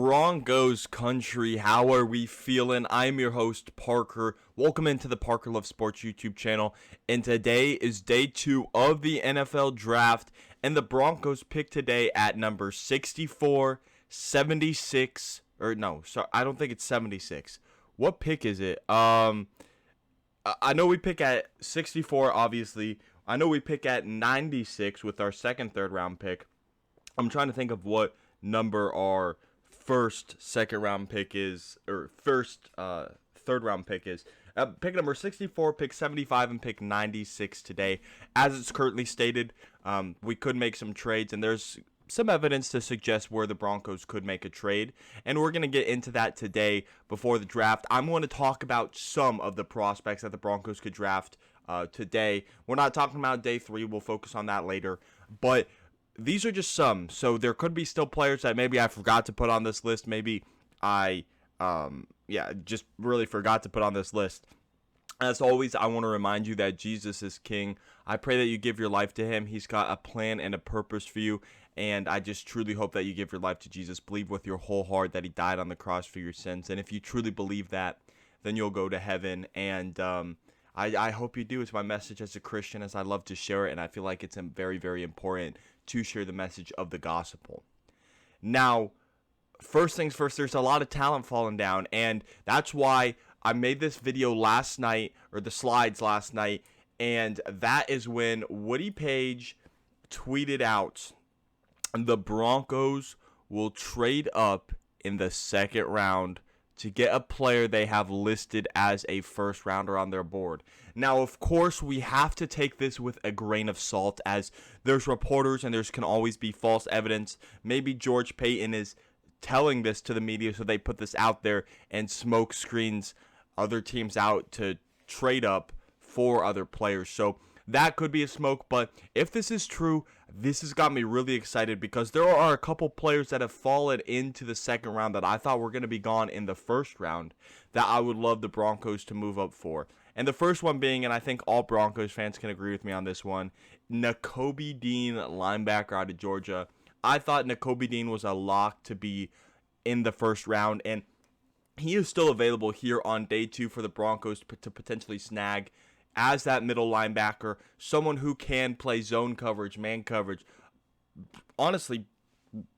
Broncos country, how are we feeling? I'm your host, Parker. Welcome into the Parker Love Sports YouTube channel. And today is day 2 of the NFL draft. And the Broncos pick today at number 64, 76. Or no, sorry, I don't think it's 76. What pick is it? I know we pick at 64, obviously. I know we pick at 96 with our second third round pick. I'm trying to think of what number our second round pick is, or third round pick is. Pick number 64, pick 75, and pick 96 today. As it's currently stated, we could make some trades, and there's some evidence to suggest where the Broncos could make a trade, and we're going to get into that today before the draft. I'm going to talk about some of the prospects that the Broncos could draft today. We're not talking about day 3. We'll focus on that later, but these are just some. So there could be still players that maybe I forgot to put on this list. Maybe I, just really forgot to put on this list. As always, I want to remind you that Jesus is King. I pray that you give your life to Him. He's got a plan and a purpose for you. And I just truly hope that you give your life to Jesus. Believe with your whole heart that He died on the cross for your sins. And if you truly believe that, then you'll go to heaven. And I hope you do. It's my message as a Christian, as I love to share it. And I feel like it's very, very important to share the message of the gospel. Now, first things first, there's a lot of talent falling down, and that's why I made this video last night, or the slides last night, and that is when Woody Page tweeted out, the Broncos will trade up in the second round to get a player they have listed as a first rounder on their board. Now, of course, we have to take this with a grain of salt, as there's reporters and there's can always be false evidence. Maybe George Paton is telling this to the media so they put this out there and smoke screens other teams out to trade up for other players. So that could be a smoke, but if this is true, this has got me really excited because there are a couple players that have fallen into the second round that I thought were going to be gone in the first round that I would love the Broncos to move up for. And the first one being, and I think all Broncos fans can agree with me on this one, Nakobe Dean, linebacker out of Georgia. I thought Nakobe Dean was a lock to be in the first round, and he is still available here on day 2 for the Broncos to potentially snag as that middle linebacker, someone who can play zone coverage, man coverage, honestly,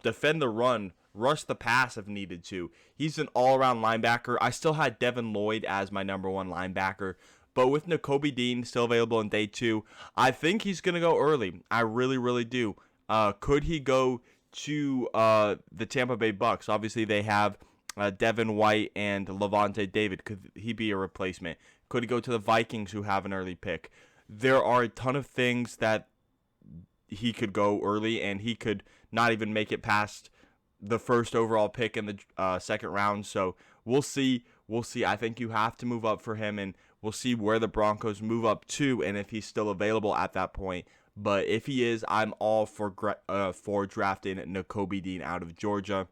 defend the run, rush the pass if needed to. He's an all-around linebacker. I still had Devin Lloyd as my number 1 linebacker, but with Nakobe Dean still available in day 2, I think he's going to go early. I really, really do. Could he go to the Tampa Bay Bucks? Obviously, they have Devin White and Alontae David. Could he be a replacement? Could he go to the Vikings, who have an early pick? There are a ton of things that he could go early, and he could not even make it past the first overall pick in the second round. So we'll see. We'll see. I think you have to move up for him, and we'll see where the Broncos move up to, and if he's still available at that point. But if he is, I'm all for drafting Nakobe Dean out of Georgia.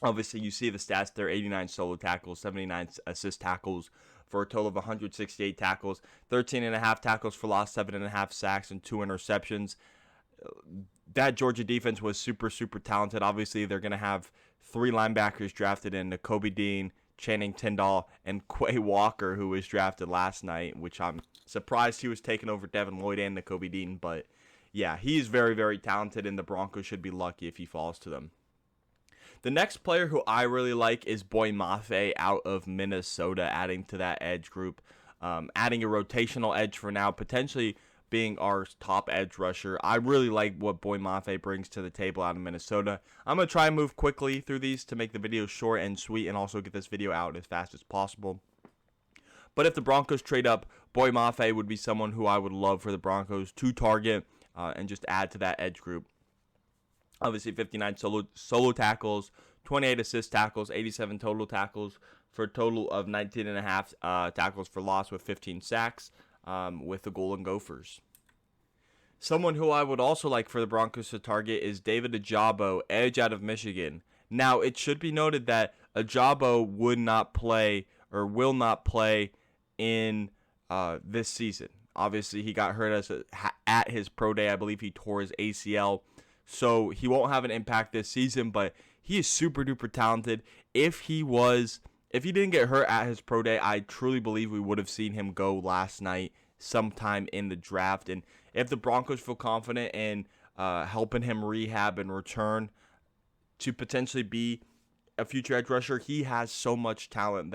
Obviously, you see the stats there: 89 solo tackles, 79 assist tackles, for a total of 168 tackles, 13.5 tackles for loss, 7.5 sacks, and 2 interceptions. That Georgia defense was super, super talented. Obviously, they're going to have 3 linebackers drafted in: Nakobe Dean, Channing Tindall, and Quay Walker, who was drafted last night, which I'm surprised he was taking over Devin Lloyd and Nakobe Dean. But yeah, he's very, very talented, and the Broncos should be lucky if he falls to them. The next player who I really like is Boye Mafe out of Minnesota, adding to that edge group, adding a rotational edge for now, potentially being our top edge rusher. I really like what Boye Mafe brings to the table out of Minnesota. I'm going to try and move quickly through these to make the video short and sweet, and also get this video out as fast as possible. But if the Broncos trade up, Boye Mafe would be someone who I would love for the Broncos to target and just add to that edge group. Obviously, 59 solo tackles, 28 assist tackles, 87 total tackles, for a total of 19.5 tackles for loss with 15 sacks with the Golden Gophers. Someone who I would also like for the Broncos to target is David Ojabo, edge out of Michigan. Now, it should be noted that Ojabo would not play, or will not play, in this season. Obviously, he got hurt at his pro day. I believe he tore his ACL. So he won't have an impact this season, but He is super duper talented. If he didn't get hurt at his pro day, I truly believe we would have seen him go last night sometime in the draft. And if the Broncos feel confident in helping him rehab and return to potentially be a future edge rusher, he has so much talent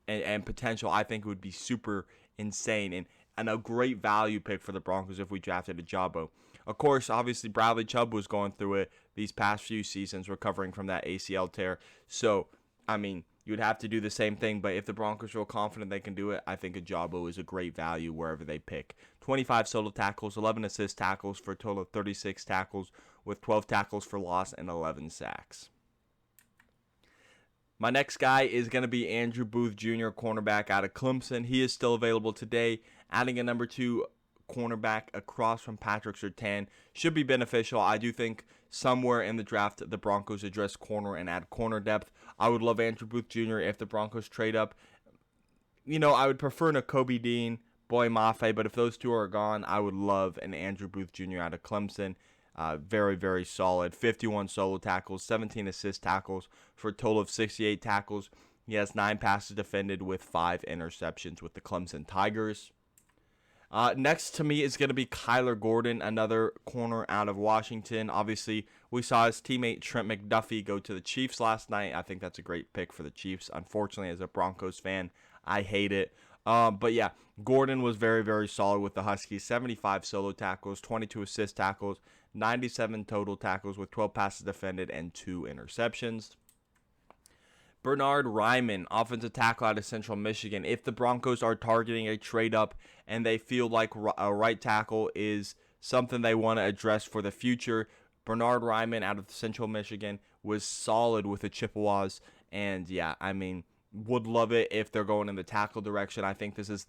and potential. I think it would be super insane and a great value pick for the Broncos if we drafted Ojabo. Of course, obviously, Bradley Chubb was going through it these past few seasons, recovering from that ACL tear. So, I mean, you'd have to do the same thing, but if the Broncos feel confident they can do it, I think Ojabo is a great value wherever they pick. 25 solo tackles, 11 assist tackles for a total of 36 tackles, with 12 tackles for loss and 11 sacks. My next guy is going to be Andrew Booth Jr., cornerback out of Clemson. He is still available today. Adding a number 2 cornerback across from Patrick Surtain should be beneficial. I do think somewhere in the draft the Broncos address corner and add corner depth. I would love Andrew Booth Jr. if the Broncos trade up. I would prefer Nakobe Dean, Boye Mafe, but if those two are gone, I would love an Andrew Booth Jr. out of Clemson. Very, very solid. 51 solo tackles, 17 assist tackles for a total of 68 tackles. He has 9 passes defended with 5 interceptions with the Clemson Tigers. Next to me is going to be Kyler Gordon, another corner out of Washington. Obviously, we saw his teammate Trent McDuffie go to the Chiefs last night. I think that's a great pick for the Chiefs. Unfortunately, as a Broncos fan, I hate it. But yeah, Gordon was very, very solid with the Huskies. 75 solo tackles, 22 assist tackles, 97 total tackles with 12 passes defended and 2 interceptions. Bernhard Raimann, offensive tackle out of Central Michigan. If the Broncos are targeting a trade up and they feel like a right tackle is something they want to address for the future, Bernhard Raimann out of Central Michigan was solid with the Chippewas. And yeah, I mean, would love it if they're going in the tackle direction. I think this is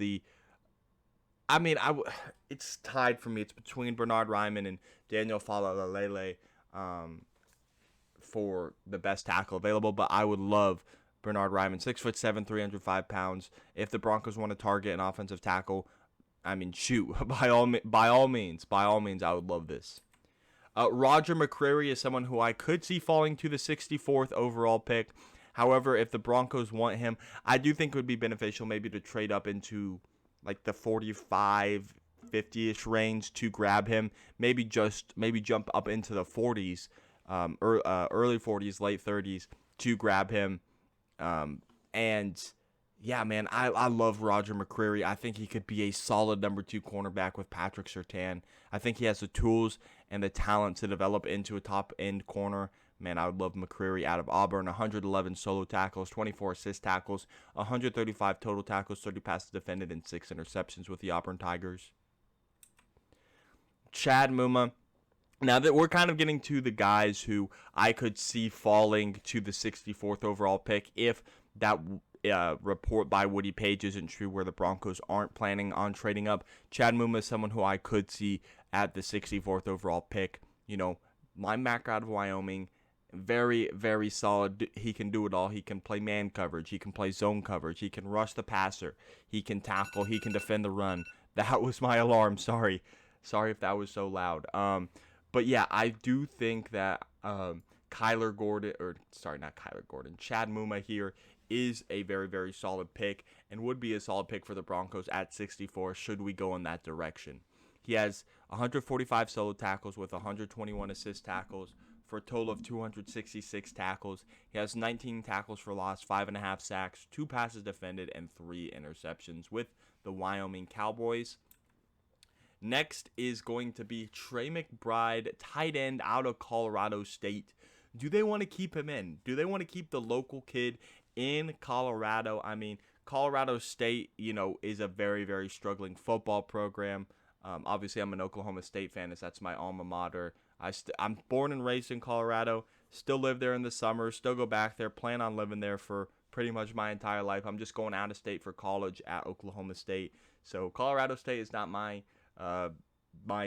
it's tied for me. It's between Bernhard Raimann and Daniel Faalele for the best tackle available, but I would love Bernhard Raimann, 6'7", 305 pounds. If the Broncos want to target an offensive tackle, I mean, shoot, by all means, I would love this. Roger McCreary is someone who I could see falling to the 64th overall pick. However, if the Broncos want him, I do think it would be beneficial maybe to trade up into like the 45, 50-ish range to grab him. Maybe jump up into the 40s. Early 40s, late 30s to grab him. And yeah, man, I love Roger McCreary. I think he could be a solid number 2 cornerback with Patrick Surtain. I think he has the tools and the talent to develop into a top-end corner. Man, I would love McCreary out of Auburn. 111 solo tackles, 24 assist tackles, 135 total tackles, 30 passes defended, and 6 interceptions with the Auburn Tigers. Chad Muma. Now that we're kind of getting to the guys who I could see falling to the 64th overall pick if that report by Woody Page isn't true where the Broncos aren't planning on trading up. Chad Muma is someone who I could see at the 64th overall pick. Linebacker out of Wyoming, very, very solid. He can do it all. He can play man coverage. He can play zone coverage. He can rush the passer. He can tackle. He can defend the run. That was my alarm. Sorry if that was so loud. But yeah, I do think that Chad Muma here is a very, very solid pick and would be a solid pick for the Broncos at 64 should we go in that direction. He has 145 solo tackles with 121 assist tackles for a total of 266 tackles. He has 19 tackles for loss, 5.5 sacks, 2 passes defended, and 3 interceptions with the Wyoming Cowboys. Next is going to be Trey McBride, tight end out of Colorado State. Do they want to keep him in? Do they want to keep the local kid in Colorado? I mean, Colorado State, is a very, very struggling football program. Obviously, I'm an Oklahoma State fan, as that's my alma mater. I'm born and raised in Colorado, still live there in the summer, still go back there, plan on living there for pretty much my entire life. I'm just going out of state for college at Oklahoma State. So Colorado State is not my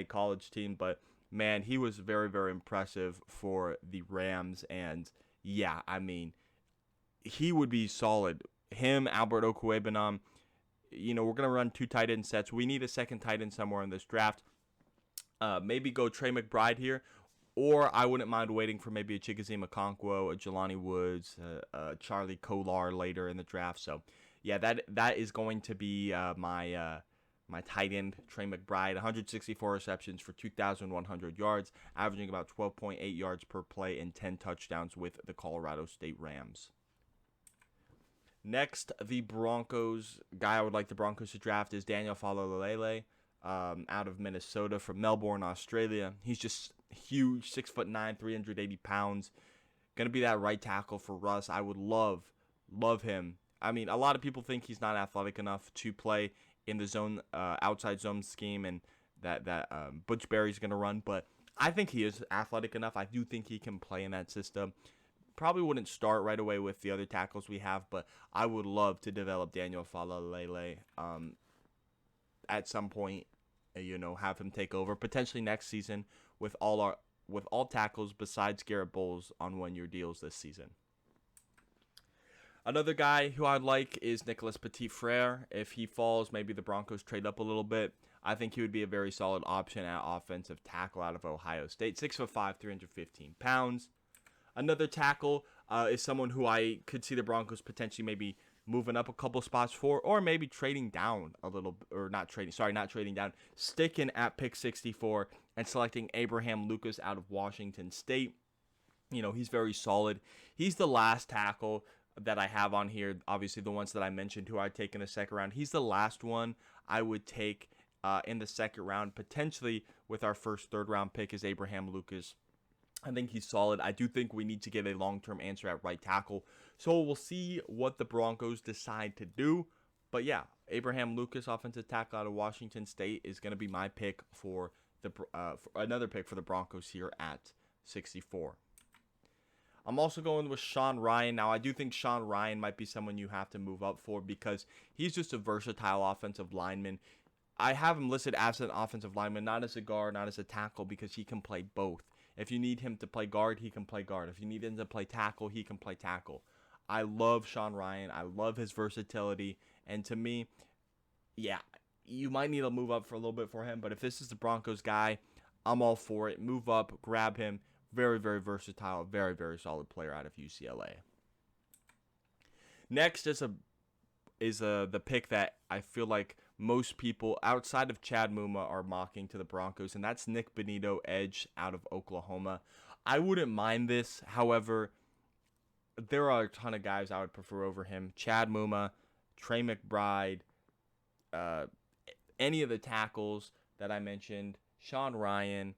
college team, but man, he was very, very impressive for the Rams. And yeah, I mean, he would be solid. Him, Albert Okwuegbunam, we're going to run 2 tight end sets. We need a second tight end somewhere in this draft. Maybe go Trey McBride here. Or I wouldn't mind waiting for maybe a Chickasee Okonkwo, a Jelani Woods, Charlie Kolar later in the draft. So, yeah, that is going to be my tight end, Trey McBride. 164 receptions for 2,100 yards, averaging about 12.8 yards per play and 10 touchdowns with the Colorado State Rams. Next, the Broncos. Guy I would like the Broncos to draft is Daniel Faalele, out of Minnesota from Melbourne, Australia. He's just huge, 6'9", 380 pounds. Going to be that right tackle for Russ. I would love him. I mean, a lot of people think he's not athletic enough to play in the zone, outside zone scheme, and that Butch Berry's going to run. But I think he is athletic enough. I do think he can play in that system. Probably wouldn't start right away with the other tackles we have, but I would love to develop Daniel Faalele at some point. Have him take over potentially next season with all tackles besides Garrett Bowles on 1-year deals this season. Another guy who I'd like is Nicholas Petit-Frere. If he falls, maybe the Broncos trade up a little bit. I think he would be a very solid option at offensive tackle out of Ohio State. 6'5", 315 pounds. Another tackle is someone who I could see the Broncos potentially maybe moving up a couple spots for, or maybe trading down a little, or not trading down, sticking at pick 64 and selecting Abraham Lucas out of Washington State. He's very solid. He's the last tackle that I have on here. Obviously, the ones that I mentioned who I'd take in the second round. He's the last one I would take in the second round, potentially with our first third-round pick is Abraham Lucas. I think he's solid. I do think we need to get a long-term answer at right tackle. So we'll see what the Broncos decide to do. But yeah, Abraham Lucas, offensive tackle out of Washington State, is going to be my pick for another pick for the Broncos here at 64. I'm also going with Sean Rhyan. Now, I do think Sean Rhyan might be someone you have to move up for because he's just a versatile offensive lineman. I have him listed as an offensive lineman, not as a guard, not as a tackle, because he can play both. If you need him to play guard, he can play guard. If you need him to play tackle, he can play tackle. I love Sean Rhyan. I love his versatility. And to me, yeah, you might need to move up for a little bit for him. But if this is the Broncos guy, I'm all for it. Move up, grab him. Very, very versatile. Very, very solid player out of UCLA. Next is the pick that I feel like most people outside of Chad Muma are mocking to the Broncos, and that's Nick Bonitto, edge out of Oklahoma. I wouldn't mind this. However, there are a ton of guys I would prefer over him. Chad Muma, Trey McBride, any of the tackles that I mentioned, Sean Rhyan.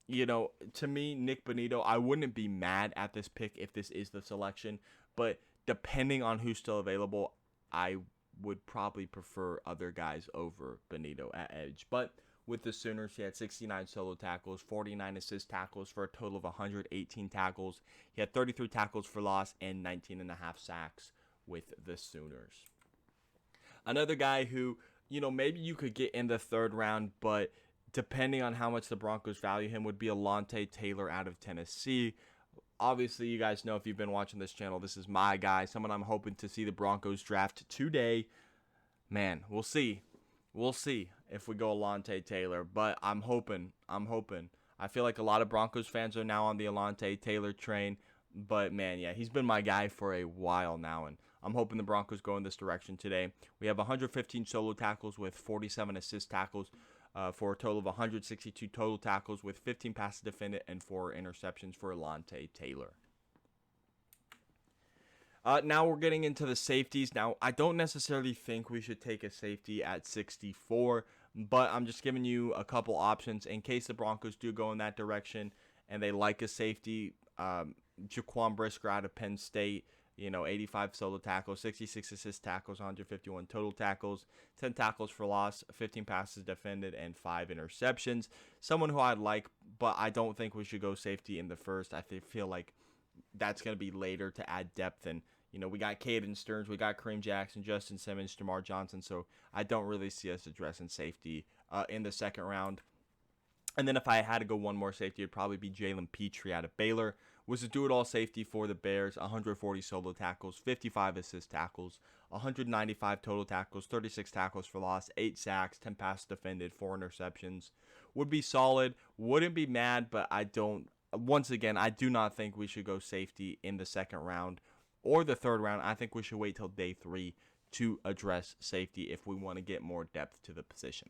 To me, Nick Bonitto, I wouldn't be mad at this pick if this is the selection, but depending on who's still available, I would probably prefer other guys over Bonitto at edge. But with the Sooners, he had 69 solo tackles, 49 assist tackles for a total of 118 tackles. He had 33 tackles for loss and 19.5 sacks with the Sooners. Another guy who, maybe you could get in the third round, but depending on how much the Broncos value him, would be Alontae Taylor out of Tennessee. Obviously, you guys know if you've been watching this channel, this is my guy, someone I'm hoping to see the Broncos draft today. Man, we'll see. We'll see if we go Alontae Taylor, but I'm hoping. I feel like a lot of Broncos fans are now on the Alontae Taylor train, but man, yeah, he's been my guy for a while now, and I'm hoping the Broncos go in this direction today. We have 115 solo tackles with 47 assist tackles. For a total of 162 total tackles with 15 passes defended and 4 interceptions for Alontae Taylor. Now we're getting into the safeties. Now, I don't necessarily think we should take a safety at 64, but I'm just giving you a couple options in case the Broncos do go in that direction and they like a safety. Jaquan Brisker out of Penn State. 85 solo tackles, 66 assist tackles, 151 total tackles, 10 tackles for loss, 15 passes defended, and 5 interceptions. Someone who I'd like, but I don't think we should go safety in the first. I feel like that's going to be later to add depth. And, we got Caden Stearns, we got Kareem Jackson, Justin Simmons, Jamar Johnson. So I don't really see us addressing safety in the second round. And then if I had to go one more safety, it'd probably be Jalen Pitre out of Baylor. Was a do-it-all safety for the Bears, 140 solo tackles, 55 assist tackles, 195 total tackles, 36 tackles for loss, 8 sacks, 10 passes defended, 4 interceptions. Would be solid. Wouldn't be mad, but I don't once again, I do not think we should go safety in the second round or the third round. I think we should wait till day 3 to address safety if we want to get more depth to the position.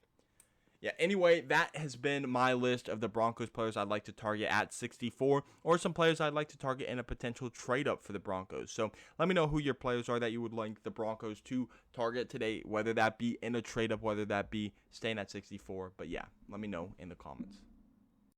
Yeah, anyway, that has been my list of the Broncos players I'd like to target at 64, or some players I'd like to target in a potential trade-up for the Broncos. So let me know who your players are that you would like the Broncos to target today, whether that be in a trade-up, whether that be staying at 64. But yeah, let me know in the comments.